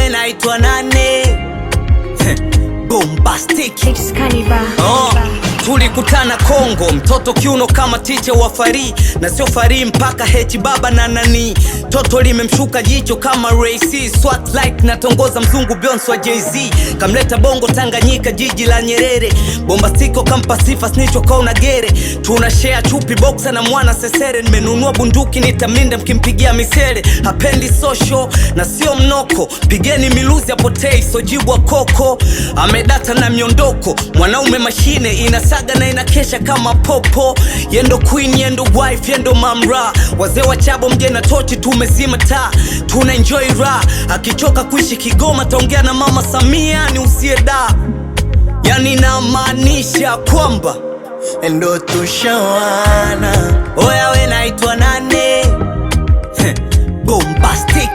we naitwa nane? Bombastic. Tulikutana Kongo, mtoto kiuno kama ticha wa Fari, na sio Fari mpaka Hechi baba na nani. Toto limemshuka jicho kama Ray C, swat like na tongoza mzungu Beyonce wa Jay-Z. Kamleta bongo Tanganyika jiji la Nyerere, Bombastiko kampa sifa snitch kauna gere. Tunashare chupi boxer na mwana sesere, nimenunua bunduki nitamlinda mkimpigia misere. Hapendi social na sio mnoko, pigeni miluzi apotei so jibu wa koko. Amedata na miondoko, mwanaume mashine inasaga na inakesha kama popo. Yendo queen, yendo wife, yendo mamra. Wazee wa chabo mje na tochi tumezima taa. Tuna enjoy raha, akichoka kuishi Kigoma taongea na mama Samia ni usie da. Yani namaanisha kwamba endo tushawana. Oya we naitwa nane? Bombastic.